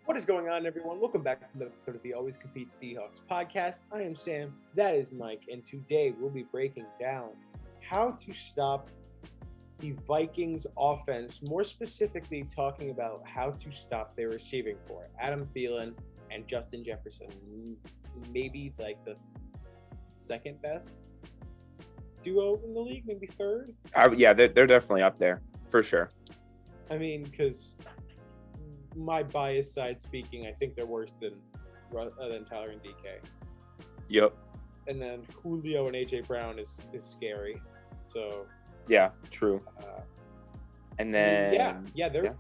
What is going on, everyone? Welcome back to another episode of the Always Compete Seahawks podcast. I am Sam, that is Mike, and today we'll be breaking down how to stop the Vikings offense, more specifically talking about how to stop their receiving core, Adam Thielen and Justin Jefferson. Maybe like the second best duo in the league, maybe third. Yeah, they're definitely up there for sure. I mean, because my biased side speaking, I think they're worse than Tyler and DK. Yep. And then Julio and AJ Brown is scary. So yeah, true. And then I mean,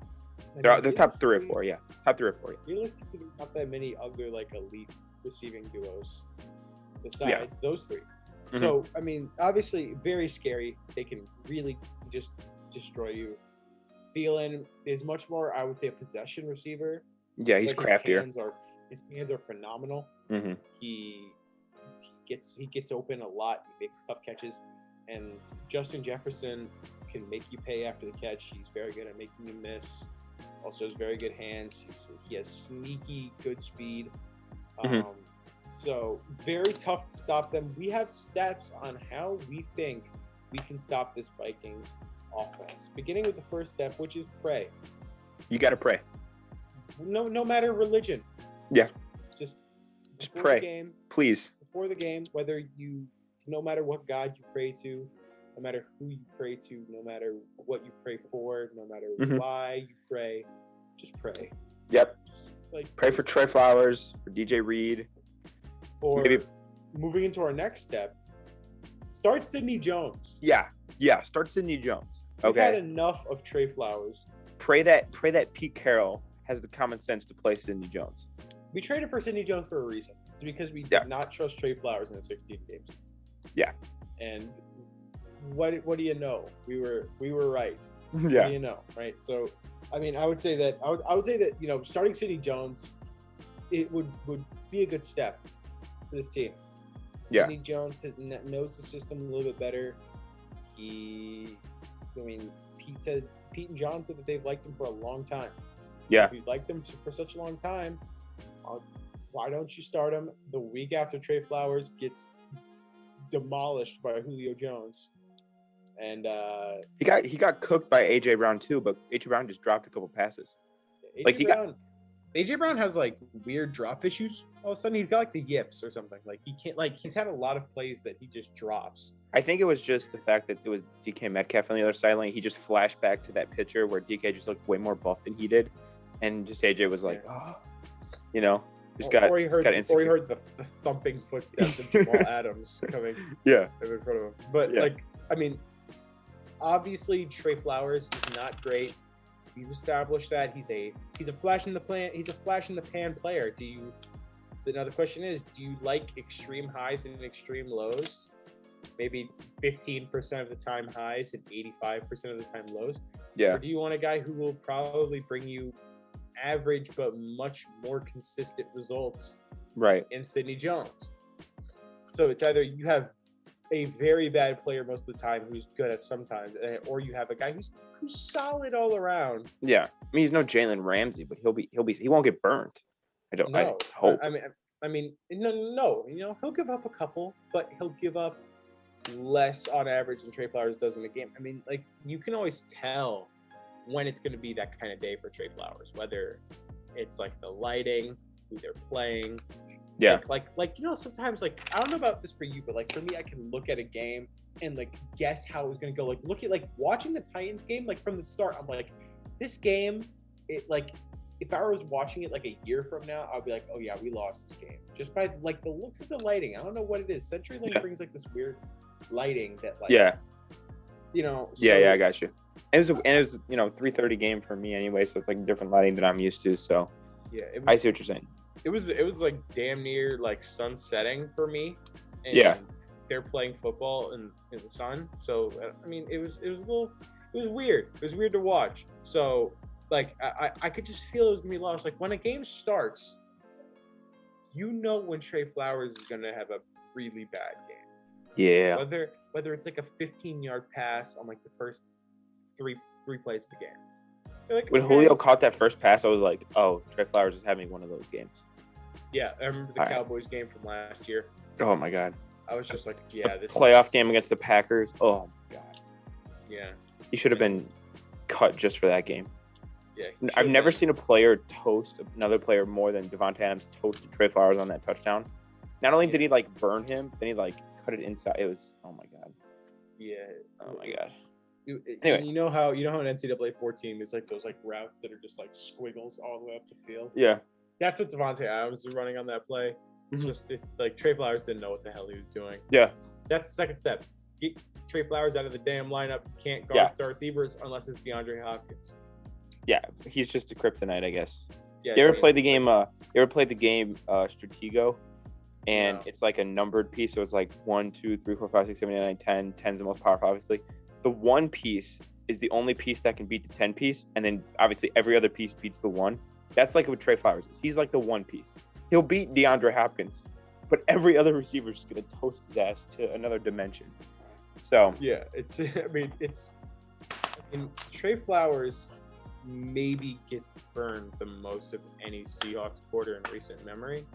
they're top 3 or 4. Yeah, top 3 or 4. Yeah. Realistically, not that many other like elite receiving duos besides those 3. Mm-hmm. So I mean, obviously, very scary. They can really just destroy you. Thielen is much more, I would say, a possession receiver. Yeah, he's craftier. His hands are phenomenal. Mm-hmm. He gets open a lot. He makes tough catches, and Justin Jefferson can make you pay after the catch. He's very good at making you miss. Also has very good hands. He has sneaky good speed. So very tough to stop them. We have steps on how we think we can stop this Vikings offense, beginning with the first step, which is pray. You got to pray. No matter religion. Yeah. Just pray. The game, please. Before the game, no matter what God you pray to, no matter who you pray to, no matter what you pray for, no matter why you pray, just pray. Yep. Pray for Trey Flowers, for DJ Reed. Or moving into our next step, start Sidney Jones. Yeah, start Sidney Jones. Okay. We've had enough of Trey Flowers. Pray that Pete Carroll has the common sense to play Sidney Jones. We traded for Sidney Jones for a reason, because we did not trust Trey Flowers in the 16 games. Yeah. And what do you know? We were right. Yeah. What do you know, right? So, I mean, I would say that starting Sidney Jones, it would be a good step for this team. Sidney Jones knows the system a little bit better. Pete and John said that they've liked him for a long time. Yeah. If you've liked him for such a long time, why don't you start him the week after Trey Flowers gets demolished by Julio Jones? And he got cooked by AJ Brown too, but AJ Brown just dropped a couple passes. AJ Brown has like weird drop issues. All of a sudden, he's got like the yips or something. Like he can't. Like he's had a lot of plays that he just drops. I think it was just the fact that it was DK Metcalf on the other sideline. He just flashed back to that picture where DK just looked way more buff than he did, and just AJ was like, Or he heard the thumping footsteps of Jamal Adams coming. Yeah. In front of him. But I mean, obviously Trey Flowers is not great. We've established that he's a flash in the pan. He's a flash in the pan player. Now the question is, do you like extreme highs and extreme lows? Maybe 15% of the time highs and 85% of the time lows. Yeah. Or do you want a guy who will probably bring you average but much more consistent results? Right. In Sidney Jones. So it's either you have a very bad player most of the time who's good at sometimes, or you have a guy who's solid all around. Yeah, I mean he's no Jalen Ramsey, but he won't get burnt. I hope. I mean, no. He'll give up a couple, but he'll give up less on average than Trey Flowers does in a game. I mean, like you can always tell when it's going to be that kind of day for Trey Flowers, whether it's like the lighting, who they're playing. Yeah. Like sometimes like I don't know about this for you, but like for me, I can look at a game and like guess how it was gonna go. Like look at like watching the Titans game, like from the start, I'm like, this game, it like if I was watching it like a year from now, I'll be like, oh yeah, we lost this game. Just by like the looks of the lighting. I don't know what it is. CenturyLink brings like this weird lighting that like I got you. It was 3:30 game for me anyway, so it's like different lighting than I'm used to. So I see what you're saying. It was like damn near like sun setting for me. And they're playing football in the sun. So I mean it was weird. It was weird to watch. So like I could just feel it was gonna be lost. Like when a game starts, when Trey Flowers is gonna have a really bad game. Yeah. Whether it's like a 15-yard pass on like the first three plays of the game. Like, when Julio caught that first pass, I was like, oh, Trey Flowers is having one of those games. Yeah, I remember the Cowboys game from last year. Oh, my God. I was just like, yeah, this playoff game against the Packers. Oh, my God. Yeah. He should have been cut just for that game. Yeah. I've never seen a player toast another player more than Devontae Adams toasted Trey Flowers on that touchdown. Not only did he, like, burn him, then he, like, cut it inside. It was, oh, my God. Yeah. Oh, my God. Anyway, you know how in NCAA 14 there's like those like routes that are just like squiggles all the way up the field. Yeah, that's what Devontae Adams was running on that play. It's just like Trey Flowers didn't know what the hell he was doing. Yeah, that's the second step. Get Trey Flowers out of the damn lineup. Can't guard star receivers unless it's DeAndre Hopkins. Yeah, he's just a kryptonite, I guess. Yeah, you ever played the game? You ever played the game Stratego? And it's like a numbered piece, so it's like 1, 2, 3, 4, 5, 6, 7, 8, 9, 10. 10's the most powerful, obviously. The 1 piece is the only piece that can beat the 10 piece, and then obviously every other piece beats the 1. That's like what Trey Flowers is. He's like the 1 piece. He'll beat DeAndre Hopkins, but every other receiver is going to toast his ass to another dimension. So yeah, Trey Flowers maybe gets burned the most of any Seahawks quarter in recent memory.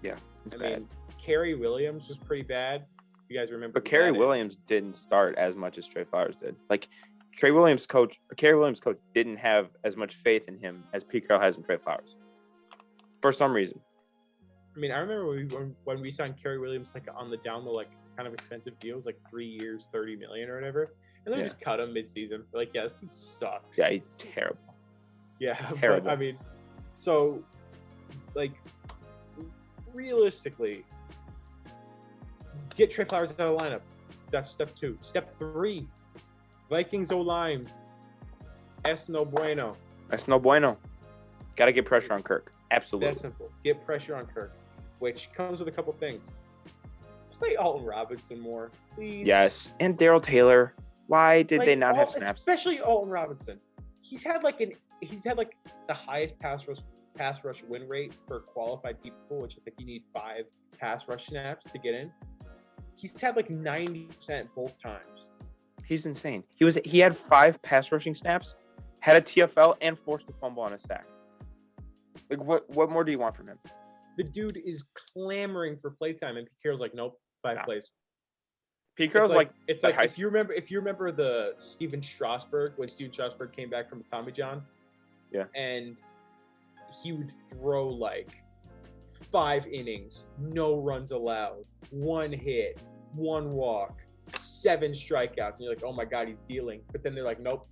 Yeah, it's bad. Mean, Kerry Williams was pretty bad. You guys remember? But Kerry Williams didn't start as much as Trey Flowers did. Like Kerry Williams' coach didn't have as much faith in him as Pete Carroll has in Trey Flowers. For some reason. I mean, I remember when we signed Kerry Williams like on the down low, like kind of expensive deals, like 3 years, $30 million or whatever, and then we just cut him mid-season. We're like, yeah, this dude sucks. Yeah, he's terrible. Yeah, terrible. But, I mean, so like realistically. Get Trey Flowers out of the lineup. That's step 2. Step 3, Vikings O-line. Es no bueno. Got to get pressure on Kirk. Absolutely. That's simple. Get pressure on Kirk, which comes with a couple things. Play Alton Robinson more, please. Yes, and Darrell Taylor. Why did they not have snaps? Especially Alton Robinson. He's had like the highest pass rush win rate for qualified people, which I think you need 5 pass rush snaps to get in. He's had like 90% both times. He's insane. He had 5 pass rushing snaps, had a TFL, and forced a fumble on a sack. Like what more do you want from him? The dude is clamoring for playtime, and Pete Carroll's like, nope, 5 plays. Pete Carroll's it's like if you remember the Steven Strasburg when Steven Strasburg came back from Tommy John. Yeah. And he would throw like 5 innings, no runs allowed, 1 hit, 1 walk, 7 strikeouts, and you're like, oh my God, he's dealing. But then they're like, nope.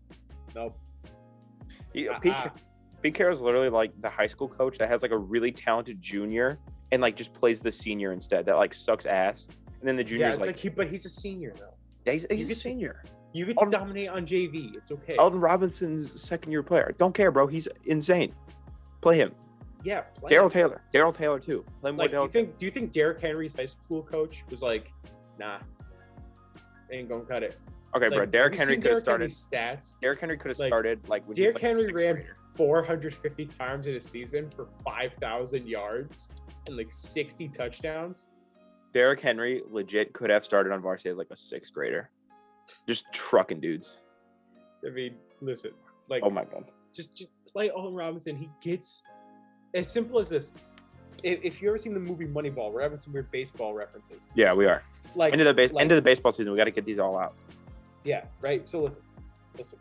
Pete Carroll's literally like the high school coach that has like a really talented junior and like just plays the senior instead that like sucks ass. And then the junior's but he's a senior though. Yeah, he's a senior. You get to dominate on JV. It's okay. Alton Robinson's second-year player. Don't care, bro. He's insane. Play him. Yeah, Darrell Taylor too. Play more. Do you think Derrick Henry's high school coach was like, nah, ain't gonna cut it? Okay, bro. Derrick Henry could have started. Stats. Derrick Henry could have started like. When Derrick Henry ran 450 times in a season for 5,000 yards and like 60 touchdowns. Derrick Henry legit could have started on varsity as like a 6th grader, just trucking dudes. I mean, listen, like, oh my God, just play Alton Robinson. He gets as simple as this. If you ever seen the movie Moneyball, we're having some weird baseball references. Yeah, we are. Like end of the baseball season, we got to get these all out. Yeah, right. So listen.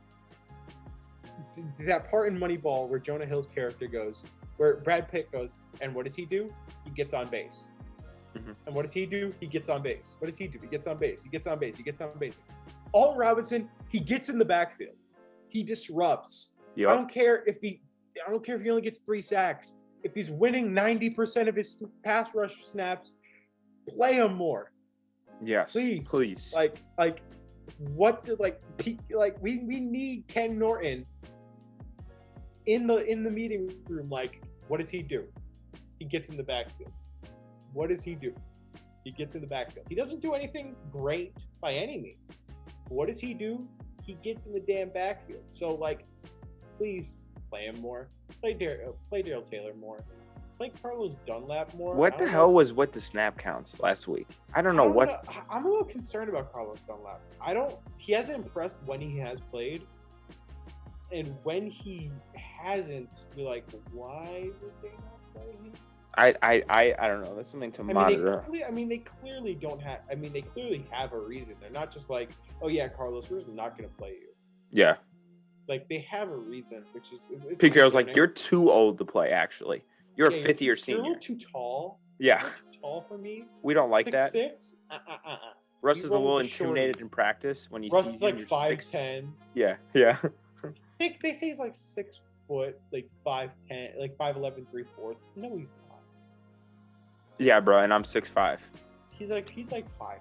That part in Moneyball where Jonah Hill's character goes, where Brad Pitt goes, and what does he do? He gets on base. Mm-hmm. And what does he do? He gets on base. What does he do? He gets on base. He gets on base. He gets on base. Alton Robinson, he gets in the backfield. He disrupts. Yep. I don't care if he only gets 3 sacks. If he's winning 90% of his pass rush snaps, play him more. Yes, please. We need Ken Norton in the meeting room. Like, what does he do? He gets in the backfield. What does he do? He gets in the backfield. He doesn't do anything great by any means. What does he do? He gets in the damn backfield. So, like, please play him more. Play Darrell Taylor more. Play Carlos Dunlap more. What the hell was with the snap counts last week? I don't know. I'm a little concerned about Carlos Dunlap. He hasn't impressed when he has played. And when he hasn't, you're like, why would they not play him? I don't know. That's something to monitor. They clearly don't have. They clearly have a reason. They're not just like, oh yeah, Carlos, we're just not going to play you. Yeah. Like they have a reason, which is. Pete Carroll's like, you're too old to play. Actually, you're a fifth-year senior. You're a little too tall. Yeah. You're too tall for me. We don't like that. 6'6". Russ is a little intimidated in practice when he Russ sees is like 5'10". Yeah. They say he's like 6 foot, like 5'10", like 5'11", 3/4. No, he's not. Yeah, bro, and I'm 6'5". He's like 5'10",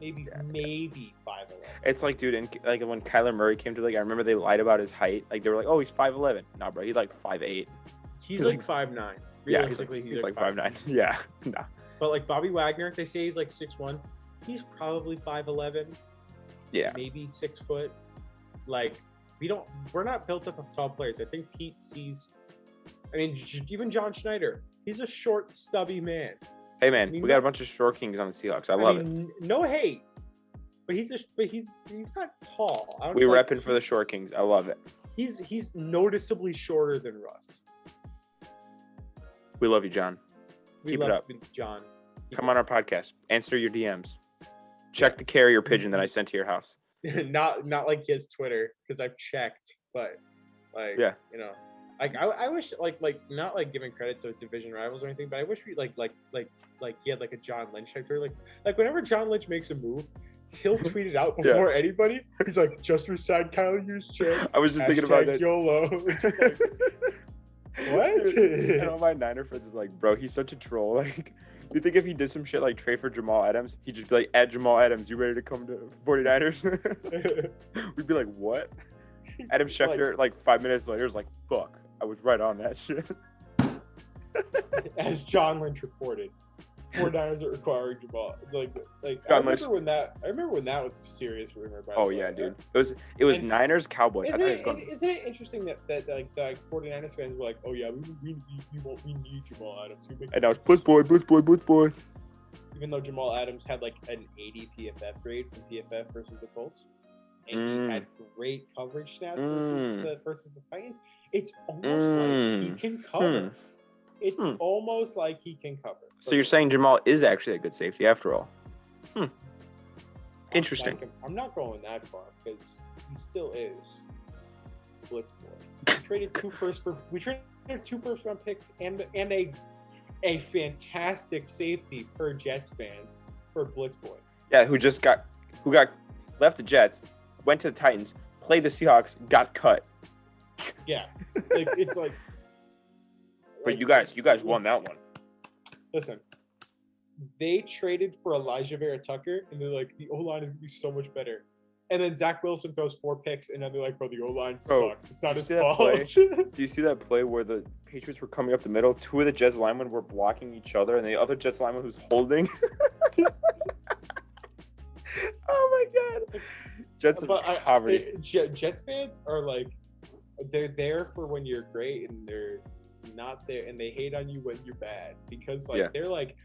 maybe 5'11". It's like, dude, like when Kyler Murray came to the league, I remember they lied about his height. Like they were like, oh, he's 5'11". Nah, bro, he's like 5'8". He's like 5'9". Yeah, he's like 5'9". Yeah, nah. But like Bobby Wagner, they say he's like 6'1". He's probably 5'11". Yeah, maybe 6 foot. Like we're not built up of tall players. I think Pete sees. Even John Schneider. He's a short, stubby man. Hey man, we got a bunch of short kings on the Seahawks. I love it. No hate, but he's not tall. We repping for the short kings. I love it. He's noticeably shorter than Russ. We love you, John. Keep it up, John. Come on our podcast. Answer your DMs. Check the carrier pigeon that I sent to your house. not like his Twitter, because I've checked, but like like I wish like not like giving credit to division rivals or anything, but I wish we like he had like a John Lynch type Twitter. Like whenever John Lynch makes a move, he'll tweet it out before anybody. He's like, just resign Kyle Juszczyk. I was just thinking about that. YOLO. It's just like, what? And all my Niner friends is like, bro, he's such a troll. Like, do you think if he did some shit like trade for Jamal Adams, he'd just be like, add Jamal Adams, you ready to come to 49ers? We'd be like, what? Adam Schefter, like 5 minutes later, is like, fuck, I was right on that shit. As John Lynch reported, 49ers are requiring Jamal. Like I remember when that was a serious rumor. Oh yeah, dude. It was Niners Cowboys. Isn't it interesting that like the 49ers fans were like, oh yeah, we need Jamal Adams. And now it's Blitz boy. Even though Jamal Adams had like an 80 PFF grade from PFF versus the Colts, and he had great coverage stats versus the Titans, it's almost like he can cover. It's almost like he can cover. So you're saying Jamal is actually a good safety after all? Interesting. I'm not going that far because he still is Blitz boy. We traded two first round picks and a fantastic safety per Jets fans for Blitz boy. Yeah, who got left the Jets, went to the Titans, played the Seahawks, got cut. Yeah, like it's like. But you guys won that one. Listen, they traded for Elijah Vera Tucker, and they're like, the O-line is going to be so much better. And then Zach Wilson throws 4 picks, and then they're like, bro, the O-line sucks. It's not his fault. Do you see that play where the Patriots were coming up the middle? 2 of the Jets linemen were blocking each other, and the other Jets lineman was holding. Oh, my God. Jets poverty. Jets fans are like, they're there for when you're great, and they're not there, and they hate on you when you're bad, because they're like,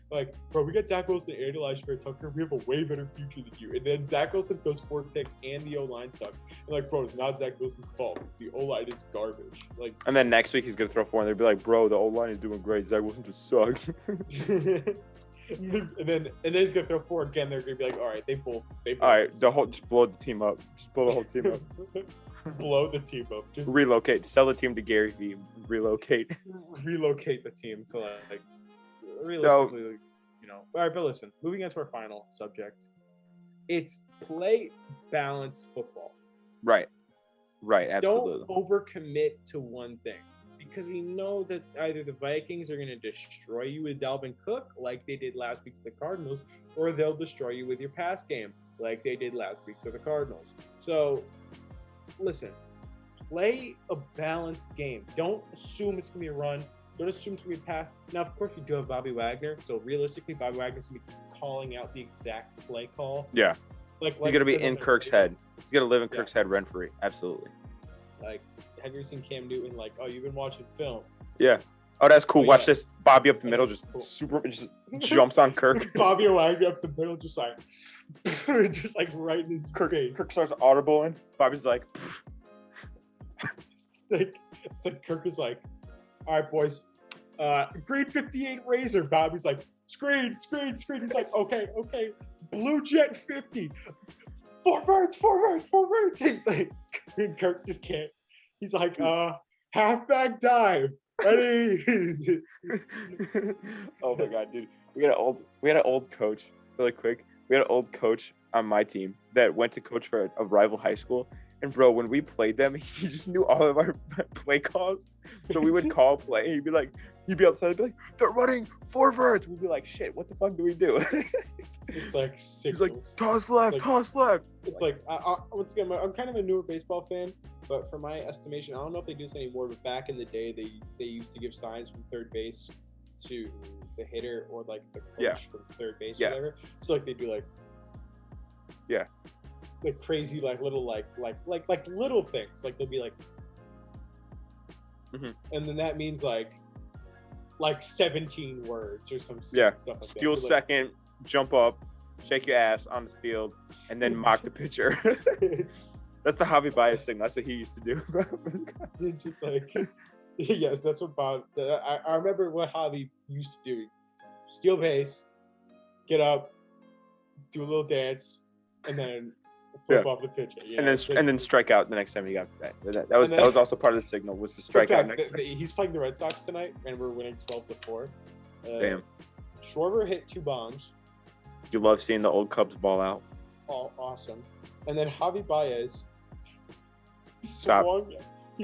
bro, we got Zach Wilson and Elijah Vera Tucker, we have a way better future than you. And then Zach Wilson throws 4 picks and the O-line sucks. And like, bro, it's not Zach Wilson's fault. The O-line is garbage. Like, and then next week he's gonna throw 4, and they'll be like, bro, the O-line is doing great. Zach Wilson just sucks. and then he's gonna throw 4 again. They're gonna be like, all right, they both. All right, just blow the team up. Just blow the whole team up. Blow the team up. Just relocate. Sell the team to Gary Vee. Relocate the team to like realistically, All right, but listen. Moving on to our final subject, it's play balanced football. Right. Absolutely. Don't overcommit to one thing, because we know that either the Vikings are going to destroy you with Dalvin Cook, like they did last week to the Cardinals, or they'll destroy you with your pass game, like they did last week to the Cardinals. So. Listen, play a balanced game. Don't assume it's going to be a run. Don't assume it's going to be a pass. Now, of course, we do have Bobby Wagner. So, realistically, Bobby Wagner's going to be calling out the exact play call. Yeah. He's going to be in Kirk's head. He's going to live in Kirk's head rent-free. Absolutely. Like, have you seen Cam Newton? Like, oh, you've been watching film. Yeah. Oh, that's cool. Watch this. Bobby up the middle just jumps on Kirk. Bobby Wagner up the middle, just like right in his face. Kirk starts audibling. Bobby's like, it's like Kirk is like, all right, boys, grade 58 Razor. Bobby's like, screen. He's like, okay, Blue Jet 50. 4 birds. He's like, Kirk just can't. He's like, halfback dive. Ready? Oh my god, dude. We had an old coach, really quick. We had an old coach on my team that went to coach for a rival high school. And bro, when we played them, he just knew all of our play calls. So we would call play, and he'd be outside and be like, they're running 4 birds. We'd be like, shit, what the fuck do we do? It's like signals. He's like, toss left. It's like, once again, I'm kind of a newer baseball fan, but for my estimation, I don't know if they do this anymore, but back in the day, they used to give signs from third base to the hitter or like the coach from third base or whatever. So like they do like the crazy like little like little things. Like they'll be like, and then that means like 17 words or some stuff like that. Steal second, jump up, shake your ass on the field, and then mock the pitcher. That's the Javi Baez thing. That's what he used to do. It's just like, yes, that's what Bob. I remember what Javi used to do: steal base, get up, do a little dance, and then flip off the pitcher. And then strike out the next time he got back. That was also part of the signal, was to strike out. He's playing the Red Sox tonight, and we're winning 12-4. Damn. Schwarber hit 2 bombs. You love seeing the old Cubs ball out. Oh, awesome. And then Javi Baez. Stop.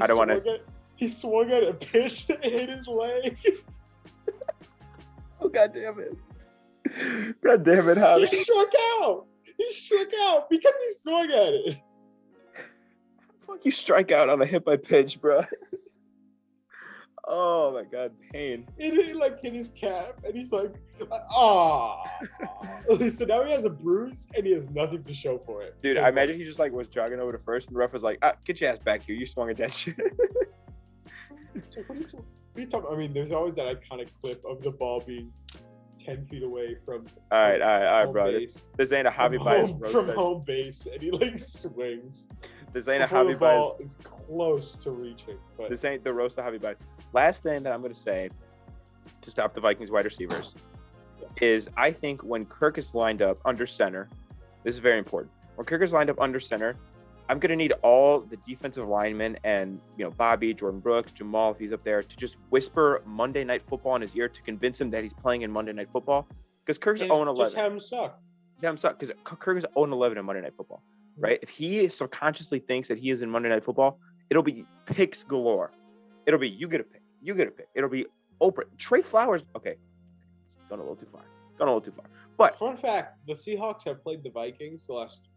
I don't want to. He swung at a pitch that hit his leg. Oh, God damn it. God damn it, Javi. He struck out because he swung at it. Fuck, you strike out on a hit by pitch, bro. Oh my god, pain. It hit his calf, and he's like, ah. So now he has a bruise, and he has nothing to show for it. Dude, I imagine he just was jogging over to first, and the ref was like, get your ass back here. You swung at that shit. So what are you talking? I mean, there's always that iconic clip of the ball being 10 feet away from. All right, bro. This ain't a Javi Baez roast from home base, and he swings. This ain't Before a Javi the ball Baez. is close to reaching. But this ain't the roast of Javi Baez. Last thing that I'm going to say to stop the Vikings wide receivers is I think when Kirk is lined up under center, this is very important. When Kirk is lined up under center, I'm going to need all the defensive linemen and, Bobby, Jordan Brooks, Jamal, if he's up there, to just whisper Monday Night Football in his ear to convince him that he's playing in Monday Night Football. Because Kirk's 0-11. Just have him suck. Because Kirk is 0-11 in Monday Night Football, right? If he subconsciously thinks that he is in Monday Night Football, it'll be picks galore. It'll be, you get a pick. It'll be Oprah. Trey Flowers. Okay. Gone a little too far. But fun fact, the Seahawks have played the Vikings the last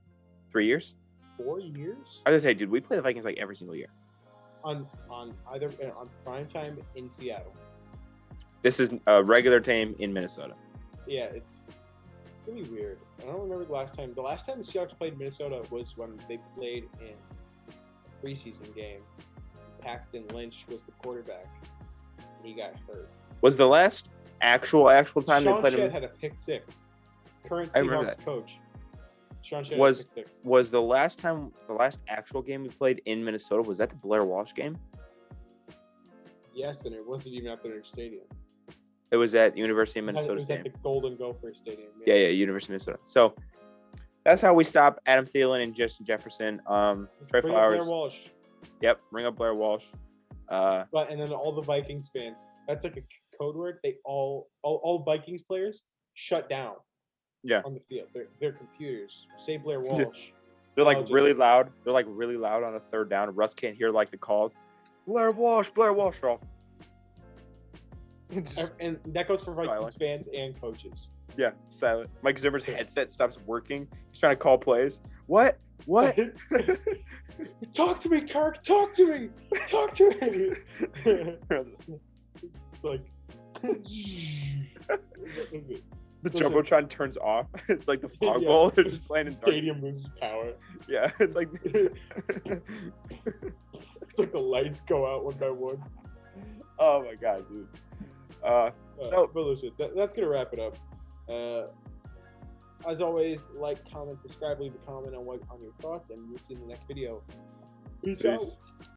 3 years? 4 years? I was going to say, dude, we play the Vikings every single year. On prime time in Seattle. This is a regular time in Minnesota. Yeah, it's going to be weird. I don't remember the last time. The last time the Seahawks played Minnesota was when they played in a preseason game. Paxton Lynch was the quarterback, and he got hurt. Was the last actual time Sean they played Shedd him? Had a pick six. Current Seahawks coach. Sean Shedd was had a pick six. Was the last actual game we played in Minnesota? Was that the Blair Walsh game? Yes, and it wasn't even at their stadium. It was at University of Minnesota. It was at the Golden Gopher Stadium. Yeah, University of Minnesota. So that's how we stop Adam Thielen and Justin Jefferson. Trey Flowers. Blair Walsh. Yep, bring up Blair Walsh. And then all the Vikings fans. That's like a code word. They all Vikings players shut down. Yeah. On the field, their computers. Say Blair Walsh. They're really loud. They're really loud on a third down. Russ can't hear the calls. Blair Walsh, bro. And that goes for Vikings fans and coaches. Yeah, silent. Mike Zimmer's headset stops working. He's trying to call plays. What? Talk to me, Kirk. Talk to me. It's like the Jumbotron turns off. It's like the fog bowl. They're just playing in stadium loses power. Yeah, it's like it's like the lights go out one by one. Oh my god, dude. But listen, that's gonna wrap it up. As always, like, comment, subscribe, leave a comment on your thoughts, and we'll see you in the next video. Peace out.